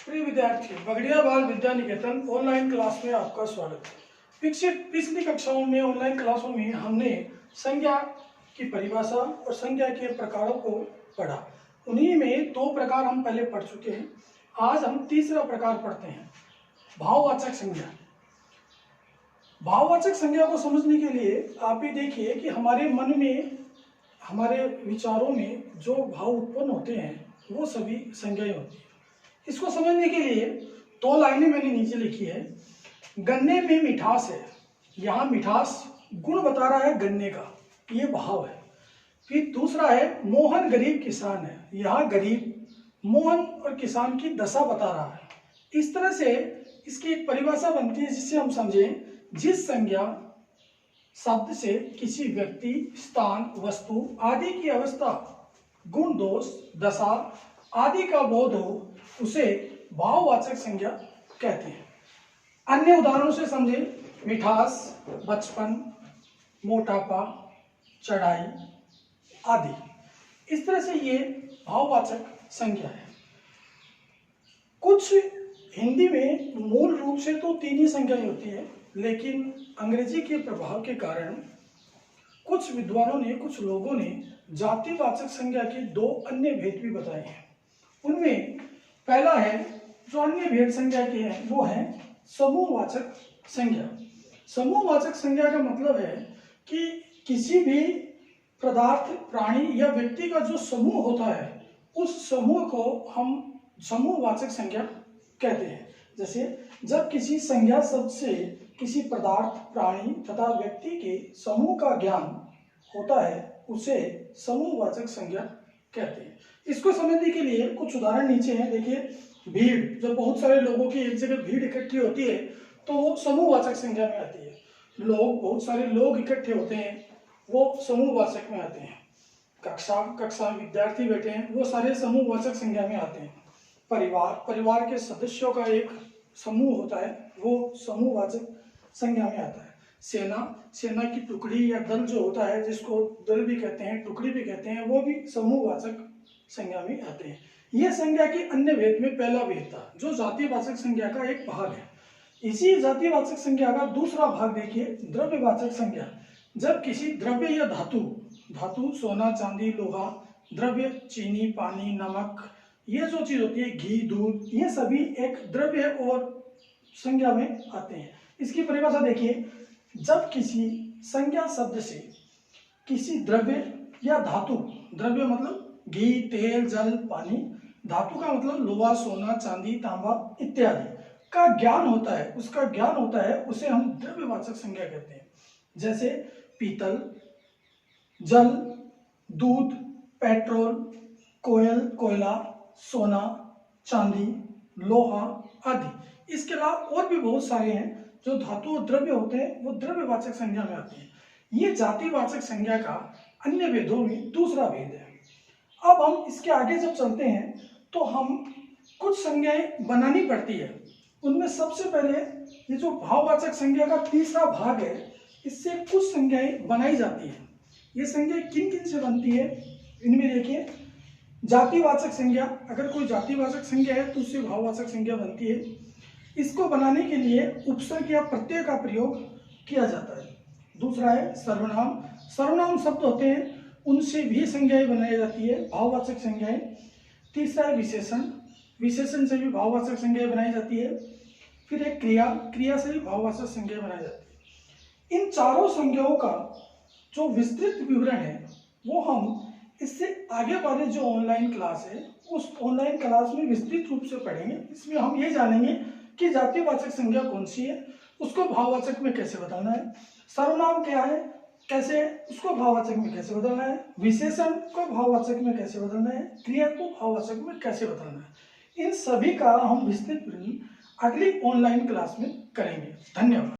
प्रिय विद्यार्थी, बगड़िया बाल विद्या निकेतन ऑनलाइन क्लास में आपका स्वागत है। पिछली कक्षाओं में ऑनलाइन क्लासों में हमने संज्ञा की परिभाषा और संज्ञा के प्रकारों को पढ़ा। उन्हीं में दो प्रकार हम पहले पढ़ चुके हैं। आज हम तीसरा प्रकार पढ़ते हैं, भाववाचक संज्ञा। भाववाचक संज्ञा को समझने के लिए आप ही देखिए कि हमारे मन में, हमारे विचारों में जो भाव उत्पन्न होते हैं वो सभी संज्ञाएं होती हैं। इसको समझने के लिए दो लाइनें मैंने नीचे लिखी है। गन्ने में मिठास है, यहाँ मिठास गुण बता रहा है गन्ने का, ये भाव है। फिर दूसरा है मोहन गरीब किसान है, यहाँ गरीब मोहन और किसान की दशा बता रहा है। इस तरह से इसकी एक परिभाषा बनती है जिससे हम समझें जिस संज्ञा शब्द से किसी व्यक्ति, स्थान, वस्तु आदि की अवस्था, गुण, दोष, दशा आदि का बोध हो उसे भाववाचक संज्ञा कहते हैं। अन्य उदाहरणों से समझें, मिठास, बचपन, मोटापा, चढ़ाई आदि। इस तरह से ये भाववाचक संज्ञा है। कुछ हिंदी में मूल रूप से तो तीन ही संज्ञाएं होती है, लेकिन अंग्रेजी के प्रभाव के कारण कुछ विद्वानों ने, कुछ लोगों ने जातिवाचक संज्ञा के दो अन्य भेद भी बताए हैं। उनमें पहला है, जो अन्य भेद संज्ञा के हैं, वो है समूहवाचक संज्ञा। समूहवाचक संज्ञा का मतलब है कि किसी भी पदार्थ, प्राणी या व्यक्ति का जो समूह होता है, उस समूह को हम समूहवाचक संज्ञा कहते हैं। जैसे जब किसी संज्ञा शब्द से किसी पदार्थ, प्राणी तथा व्यक्ति के समूह का ज्ञान होता है, उसे समूहवाचक संज्ञा कहते हैं। इसको समझने के लिए कुछ उदाहरण नीचे हैं। देखिए, भीड़, जब बहुत सारे लोगों की एक जगह भीड़ इकट्ठी होती है तो वो समूहवाचक संज्ञा में आती है। लोग, बहुत सारे लोग इकट्ठे होते हैं, वो समूहवाचक में आते हैं। कक्षा में विद्यार्थी बैठे हैं, वो सारे समूहवाचक संज्ञा में आते हैं। परिवार के सदस्यों का एक समूह होता है, वो समूहवाचक संज्ञा में आता है। सेना की टुकड़ी या दल जो होता है, जिसको दल भी कहते हैं, टुकड़ी भी कहते हैं, वो भी समूहवाचक संज्ञा में आते हैं। यह संज्ञा के अन्य भेद में पहला भेद था, जो जातिवाचक संज्ञा का एक भाग है। इसी जातिवाचक संज्ञा का दूसरा भाग देखिए, द्रव्यवाचक संज्ञा। जब किसी द्रव्य या धातु सोना, चांदी, लोहा, द्रव्य चीनी, पानी, नमक, ये जो चीज होती है, घी, दूध, ये सभी एक द्रव्य और संज्ञा में आते हैं। इसकी परिभाषा देखिए, जब किसी संज्ञा शब्द से किसी द्रव्य या धातु, द्रव्य मतलब घी, तेल, जल, पानी, धातु का मतलब लोहा, सोना, चांदी, तांबा इत्यादि का ज्ञान होता है, उसका ज्ञान होता है, उसे हम द्रव्यवाचक संज्ञा कहते हैं। जैसे पीतल, जल, दूध, पेट्रोल, कोयला, सोना, चांदी, लोहा आदि। इसके अलावा और भी बहुत सारे हैं जो धातु और द्रव्य होते हैं, वो द्रव्यवाचक संज्ञा में आती है। ये जातिवाचक संज्ञा का अन्य भेदों में दूसरा भेद है। अब हम इसके आगे जब चलते हैं तो हम कुछ संज्ञाएं बनानी पड़ती है। उनमें सबसे पहले ये जो भाववाचक संज्ञा का तीसरा भाग है, इससे कुछ संज्ञाएं बनाई जाती है। ये संज्ञा किन किन से बनती है, इनमें देखिए, जातिवाचक संज्ञा। अगर कोई जातिवाचक संज्ञा है तो उससे भाववाचक संज्ञा बनती है। इसको बनाने के लिए उपसर्ग या प्रत्यय का प्रयोग किया जाता है। दूसरा है सर्वनाम। सर्वनाम शब्द होते हैं, उनसे भी संज्ञाएं बनाई जाती है, भाववाचक संज्ञाएं। तीसरा है विशेषण। विशेषण से भी भाववाचक संज्ञाएं बनाई जाती है। फिर एक क्रिया से भी भाववाचक संज्ञाएं बनाई जाती है। इन चारों संज्ञाओं का जो विस्तृत विवरण है वो हम इससे आगे वाले जो ऑनलाइन क्लास है, उस ऑनलाइन क्लास में विस्तृत रूप से पढ़ेंगे। इसमें हम ये जानेंगे कि जातिवाचक संज्ञा कौन सी है, उसको भाववाचक में कैसे बदलना है, सर्वनाम क्या है, कैसे उसको भाववाचक में कैसे बदलना है, विशेषण को भाववाचक में कैसे बदलना है, क्रिया को भाववाचक में कैसे बदलना है। इन सभी का हम विस्तृत अगली ऑनलाइन क्लास में करेंगे। धन्यवाद।